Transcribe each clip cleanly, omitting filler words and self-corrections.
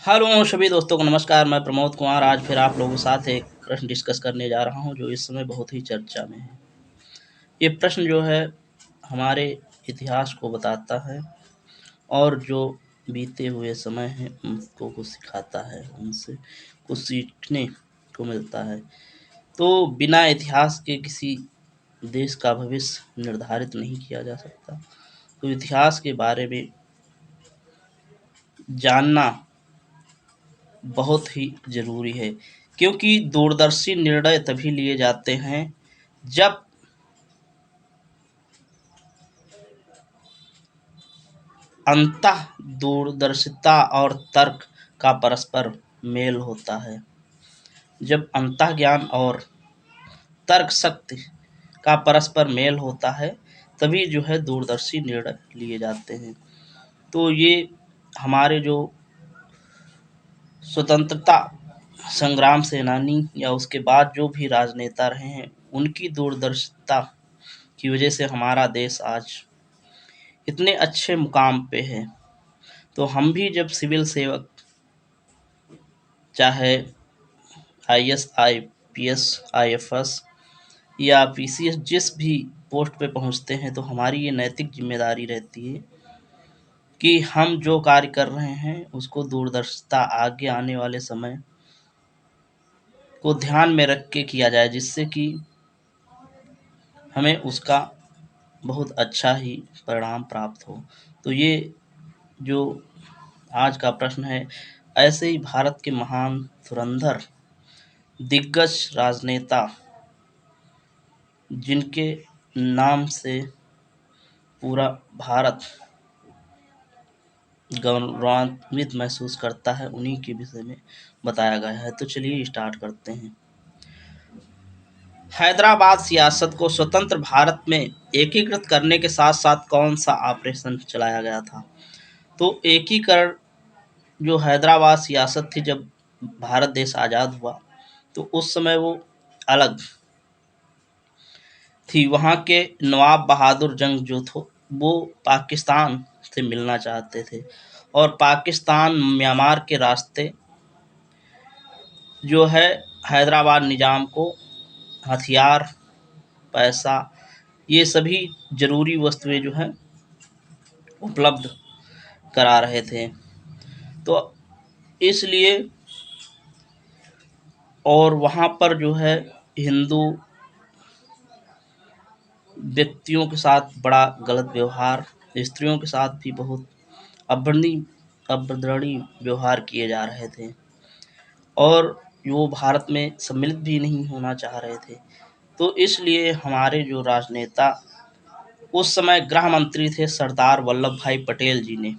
Hello सभी दोस्तों को नमस्कार। मैं प्रमोद कुमार आज फिर आप लोगों के साथ एक प्रश्न डिस्कस करने जा रहा हूं जो इस समय बहुत ही चर्चा में है। ये प्रश्न जो है हमारे इतिहास को बताता है और जो बीते हुए समय है उनको कुछ सिखाता है, उनसे कुछ सीखने को मिलता है। तो बिना इतिहास के किसी देश का भविष्य निर्धारित नहीं किया जा सकता। तो इतिहास के बारे में जानना बहुत ही ज़रूरी है, क्योंकि दूरदर्शी निर्णय तभी लिए जाते हैं जब अंतः दूरदर्शिता और तर्क का परस्पर मेल होता है। जब अंतः ज्ञान और तर्क शक्ति का परस्पर मेल होता है तभी जो है दूरदर्शी निर्णय लिए जाते हैं। तो ये हमारे जो स्वतंत्रता संग्राम सेनानी या उसके बाद जो भी राजनेता रहे हैं उनकी दूरदर्शिता की वजह से हमारा देश आज इतने अच्छे मुकाम पे है। तो हम भी जब सिविल सेवक चाहे आईएएस आईपीएस आईएफएस या पीसीएस जिस भी पोस्ट पे पहुंचते हैं तो हमारी ये नैतिक जिम्मेदारी रहती है कि हम जो कार्य कर रहे हैं उसको दूरदर्शिता आगे आने वाले समय को ध्यान में रख के किया जाए, जिससे कि हमें उसका बहुत अच्छा ही परिणाम प्राप्त हो। तो ये जो आज का प्रश्न है, ऐसे ही भारत के महान धुरंधर दिग्गज राजनेता जिनके नाम से पूरा भारत गौरवान्वित महसूस करता है उन्हीं के विषय में बताया गया है। तो चलिए स्टार्ट करते हैं। हैदराबाद सियासत को स्वतंत्र भारत में एकीकृत करने के साथ साथ कौन सा ऑपरेशन चलाया गया था? तो एकीकरण जो हैदराबाद सियासत थी जब भारत देश आज़ाद हुआ तो उस समय वो अलग थी। वहाँ के नवाब बहादुर जंग जो थे वो पाकिस्तान से मिलना चाहते थे और पाकिस्तान म्यांमार के रास्ते जो है हैदराबाद निज़ाम को हथियार, पैसा, ये सभी ज़रूरी वस्तुएं जो हैं उपलब्ध करा रहे थे। तो इसलिए और वहाँ पर जो है हिंदू व्यक्तियों के साथ बड़ा गलत व्यवहार, स्त्रियों के साथ भी बहुत अभद्रणी व्यवहार किए जा रहे थे और वो भारत में सम्मिलित भी नहीं होना चाह रहे थे। तो इसलिए हमारे जो राजनेता उस समय गृह मंत्री थे सरदार वल्लभ भाई पटेल जी ने,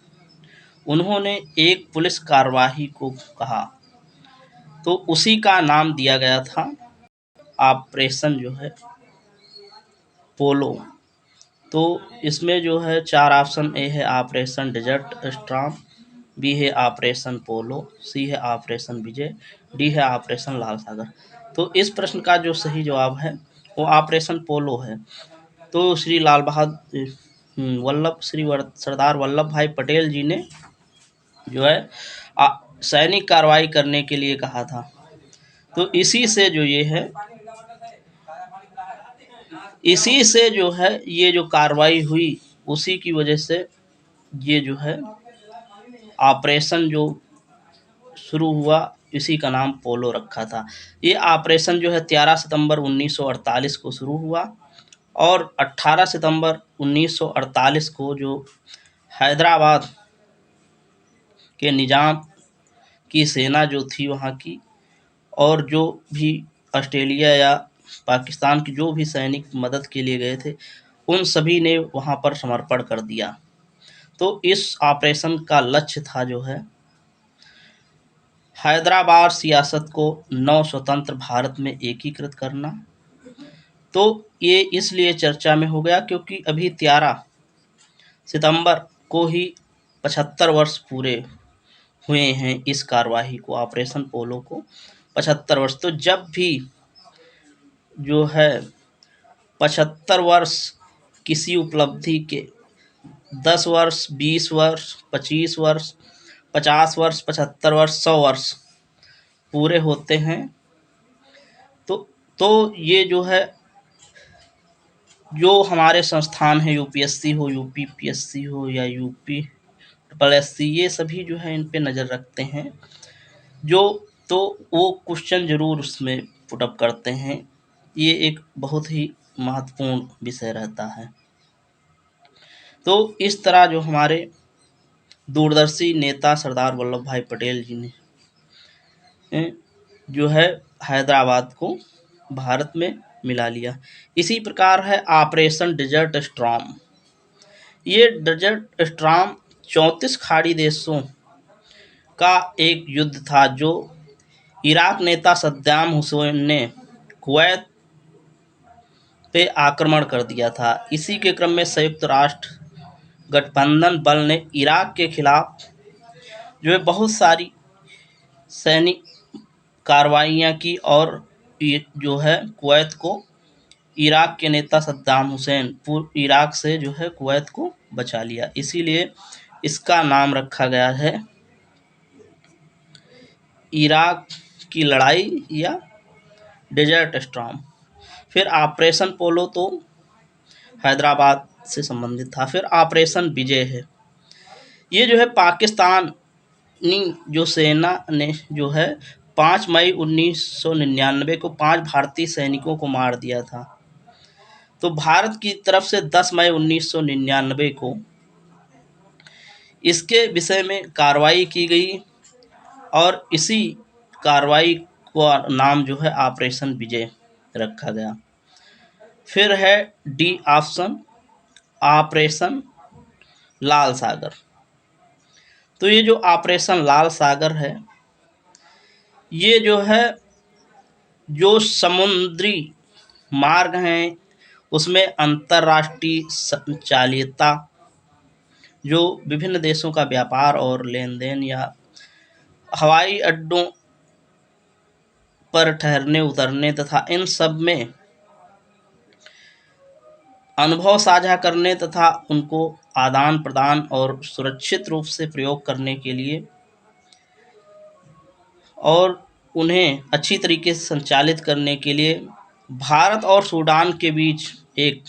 उन्होंने एक पुलिस कार्यवाही को कहा तो उसी का नाम दिया गया था ऑपरेशन जो है पोलो। तो इसमें जो है 4 ऑप्शन, ए है ऑपरेशन डेजर्ट स्टॉर्म, बी है ऑपरेशन पोलो, सी है ऑपरेशन विजय, डी है ऑपरेशन लाल सागर। तो इस प्रश्न का जो सही जवाब है वो ऑपरेशन पोलो है। तो श्री लाल बहादुर सरदार वल्लभ भाई पटेल जी ने जो है सैनिक कार्रवाई करने के लिए कहा था। तो इसी से जो है ये जो कार्रवाई हुई उसी की वजह से ये जो है ऑपरेशन जो शुरू हुआ इसी का नाम पोलो रखा था। ये ऑपरेशन जो है 13 सितंबर 1948 को शुरू हुआ और 18 सितंबर 1948 को जो हैदराबाद के निज़ाम की सेना जो थी वहाँ की और जो भी ऑस्ट्रेलिया या पाकिस्तान के जो भी सैनिक मदद के लिए गए थे उन सभी ने वहाँ पर समर्पण कर दिया। तो इस ऑपरेशन का लक्ष्य था जो है हैदराबाद सियासत को नव स्वतंत्र भारत में एकीकृत करना। तो ये इसलिए चर्चा में हो गया क्योंकि अभी 13 सितंबर को ही 75 वर्ष पूरे हुए हैं इस कार्यवाही को, ऑपरेशन पोलो को 75 वर्ष। तो जब भी जो है 75 वर्ष किसी उपलब्धि के 10 वर्ष, 20 वर्ष, 25 वर्ष, 50 वर्ष, 75 वर्ष, 100 वर्ष पूरे होते हैं तो ये जो है, जो हमारे संस्थान है, यूपीएससी हो, यूपीपीएससी हो या यूपी ट्रिपल एससी, ये सभी जो है इन पे नज़र रखते हैं। जो तो वो क्वेश्चन ज़रूर उसमें पुट अप करते हैं। ये एक बहुत ही महत्वपूर्ण विषय रहता है। तो इस तरह जो हमारे दूरदर्शी नेता सरदार वल्लभ भाई पटेल जी ने जो है हैदराबाद को भारत में मिला लिया। इसी प्रकार है ऑपरेशन डेजर्ट स्टॉर्म। ये डेजर्ट स्टॉर्म 34 खाड़ी देशों का एक युद्ध था जो इराक नेता सद्दाम हुसैन ने कुवैत पे आक्रमण कर दिया था। इसी के क्रम में संयुक्त राष्ट्र गठबंधन बल ने इराक के खिलाफ जो है बहुत सारी सैनिक कार्रवाइयाँ की और ये जो है कुवैत को, इराक के नेता सद्दाम हुसैन पूर्व इराक से जो है कुवैत को बचा लिया। इसीलिए इसका नाम रखा गया है इराक की लड़ाई या डेजर्ट स्टॉर्म। फिर ऑपरेशन पोलो तो हैदराबाद से संबंधित था। फिर ऑपरेशन विजय है, ये जो है पाकिस्तानी जो सेना ने जो है 5 मई 1999 को 5 भारतीय सैनिकों को मार दिया था। तो भारत की तरफ से 10 मई 1999 को इसके विषय में कार्रवाई की गई और इसी कार्रवाई का नाम जो है ऑपरेशन विजय रखा गया। फिर है डी ऑप्शन, ऑपरेशन लाल सागर। तो ये जो ऑपरेशन लाल सागर है, ये जो है जो समुद्री मार्ग हैं उसमें अंतर्राष्ट्रीय संचालियता, जो विभिन्न देशों का व्यापार और लेन देन या हवाई अड्डों पर ठहरने उतरने तथा इन सब में अनुभव साझा करने तथा उनको आदान प्रदान और सुरक्षित रूप से प्रयोग करने के लिए और उन्हें अच्छी तरीके से संचालित करने के लिए भारत और सूडान के बीच एक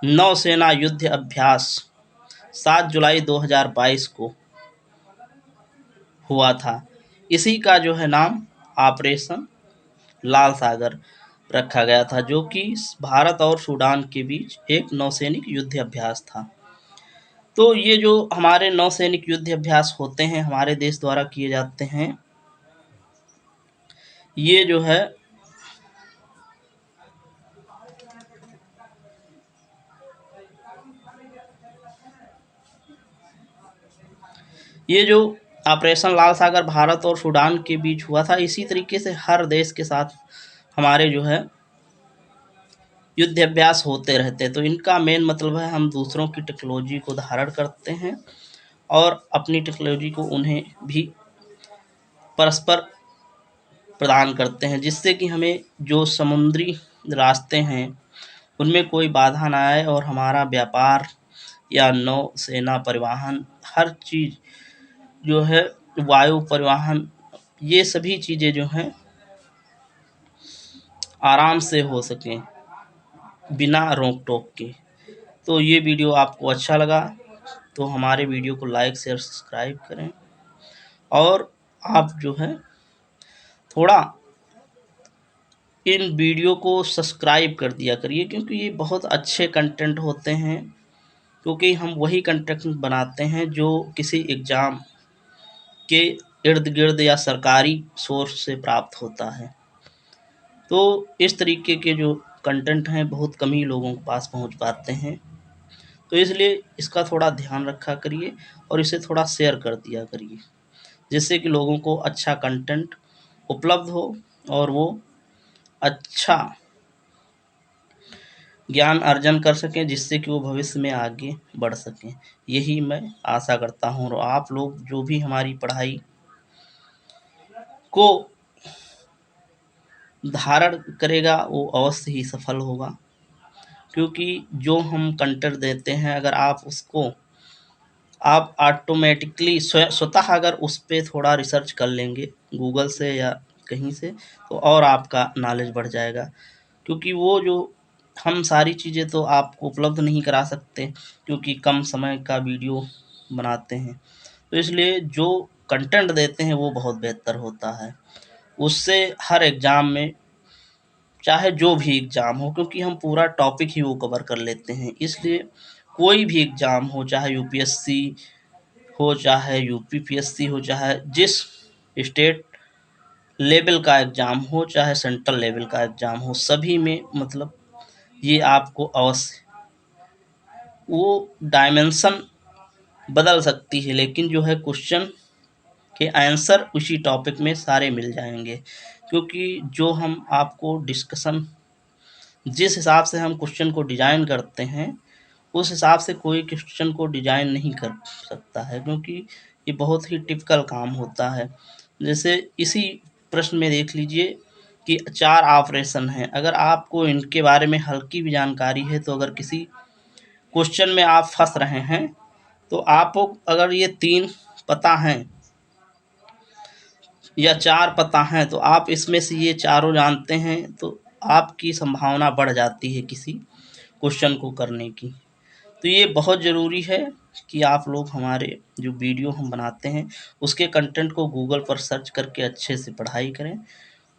नौसेना युद्ध अभ्यास 7 जुलाई 2022 को हुआ था। इसी का जो है नाम ऑपरेशन लाल सागर रखा गया था, जो कि भारत और सूडान के बीच एक नौसैनिक युद्ध अभ्यास था। तो ये जो हमारे नौसैनिक युद्ध अभ्यास होते हैं हमारे देश द्वारा किए जाते हैं, ये जो है ये जो ऑपरेशन लाल सागर भारत और सूडान के बीच हुआ था, इसी तरीके से हर देश के साथ हमारे जो है युद्ध अभ्यास होते रहते हैं। तो इनका मेन मतलब है हम दूसरों की टेक्नोलॉजी को धारण करते हैं और अपनी टेक्नोलॉजी को उन्हें भी परस्पर प्रदान करते हैं, जिससे कि हमें जो समुद्री रास्ते हैं उनमें कोई बाधा ना आए और हमारा व्यापार या नौसेना परिवहन, हर चीज़ जो है वायु परिवहन, ये सभी चीज़ें जो हैं आराम से हो सकें बिना रोक टोक के। तो ये वीडियो आपको अच्छा लगा तो हमारे वीडियो को लाइक शेयर सब्सक्राइब करें और आप जो है थोड़ा इन वीडियो को सब्सक्राइब कर दिया करिए, क्योंकि ये बहुत अच्छे कंटेंट होते हैं। क्योंकि हम वही कंटेंट बनाते हैं जो किसी एग्ज़ाम के इर्द गिर्द या सरकारी सोर्स से प्राप्त होता है। तो इस तरीके के जो कंटेंट हैं बहुत कम ही लोगों के पास पहुंच पाते हैं। तो इसलिए इसका थोड़ा ध्यान रखा करिए और इसे थोड़ा शेयर कर दिया करिए, जिससे कि लोगों को अच्छा कंटेंट उपलब्ध हो और वो अच्छा ज्ञान अर्जन कर सकें, जिससे कि वो भविष्य में आगे बढ़ सकें। यही मैं आशा करता हूँ और आप लोग जो भी हमारी पढ़ाई को धारण करेगा वो अवश्य ही सफल होगा। क्योंकि जो हम कंटेंट देते हैं अगर आप उसको आप ऑटोमेटिकली स्वतः अगर उस पे थोड़ा रिसर्च कर लेंगे गूगल से या कहीं से, तो और आपका नॉलेज बढ़ जाएगा। क्योंकि वो जो हम सारी चीज़ें तो आपको उपलब्ध नहीं करा सकते, क्योंकि कम समय का वीडियो बनाते हैं। तो इसलिए जो कंटेंट देते हैं वो बहुत बेहतर होता है। उससे हर एग्ज़ाम में, चाहे जो भी एग्ज़ाम हो, क्योंकि हम पूरा टॉपिक ही वो कवर कर लेते हैं, इसलिए कोई भी एग्ज़ाम हो, चाहे यूपीएससी हो, चाहे यूपीपीएससी हो, चाहे जिस स्टेट लेवल का एग्ज़ाम हो, चाहे सेंट्रल लेवल का एग्ज़ाम हो, सभी में मतलब ये आपको अवश्य वो डायमेंशन बदल सकती है, लेकिन जो है क्वेश्चन के आंसर उसी टॉपिक में सारे मिल जाएंगे। क्योंकि जो हम आपको डिस्कशन, जिस हिसाब से हम क्वेश्चन को डिज़ाइन करते हैं, उस हिसाब से कोई क्वेश्चन को डिज़ाइन नहीं कर सकता है, क्योंकि ये बहुत ही टिपिकल काम होता है। जैसे इसी प्रश्न में देख लीजिए कि 4 ऑपरेशन हैं, अगर आपको इनके बारे में हल्की भी जानकारी है, तो अगर किसी क्वेश्चन में आप फँस रहे हैं, तो आपको अगर ये 3 पता हैं या 4 पता हैं, तो आप इसमें से ये चारों जानते हैं, तो आपकी संभावना बढ़ जाती है किसी क्वेश्चन को करने की। तो ये बहुत ज़रूरी है कि आप लोग हमारे जो वीडियो हम बनाते हैं, उसके कंटेंट को गूगल पर सर्च करके अच्छे से पढ़ाई करें।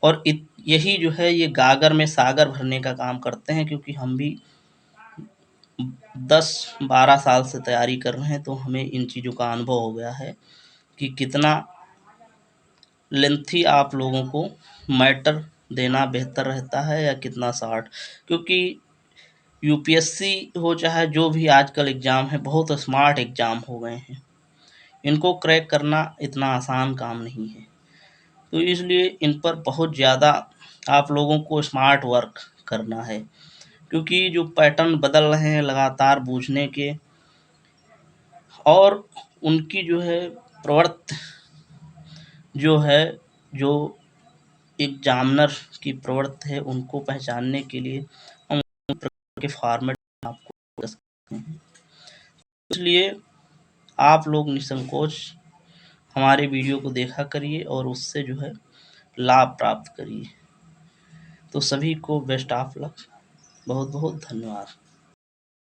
और यही जो है ये गागर में सागर भरने का काम करते हैं, क्योंकि हम भी 10-12 साल से तैयारी कर रहे हैं, तो हमें इन चीज़ों का अनुभव हो गया है कि कितना लेंथी आप लोगों को मैटर देना बेहतर रहता है या कितना शॉर्ट। क्योंकि यूपीएससी हो, चाहे जो भी आजकल एग्ज़ाम है, बहुत स्मार्ट एग्ज़ाम हो गए हैं। इनको क्रैक करना इतना आसान काम नहीं है। तो इसलिए इन पर बहुत ज़्यादा आप लोगों को स्मार्ट वर्क करना है, क्योंकि जो पैटर्न बदल रहे हैं लगातार बूझने के, और उनकी जो है प्रवृत्ति जो है, जो एग्जामिनर की प्रवृत्ति है, उनको पहचानने के लिए हम के फॉर्मेट आपको दे सकते हैं। इसलिए आप लोग निसंकोच हमारे वीडियो को देखा करिए और उससे जो है लाभ प्राप्त करिए। तो सभी को बेस्ट ऑफ लक। बहुत बहुत धन्यवाद।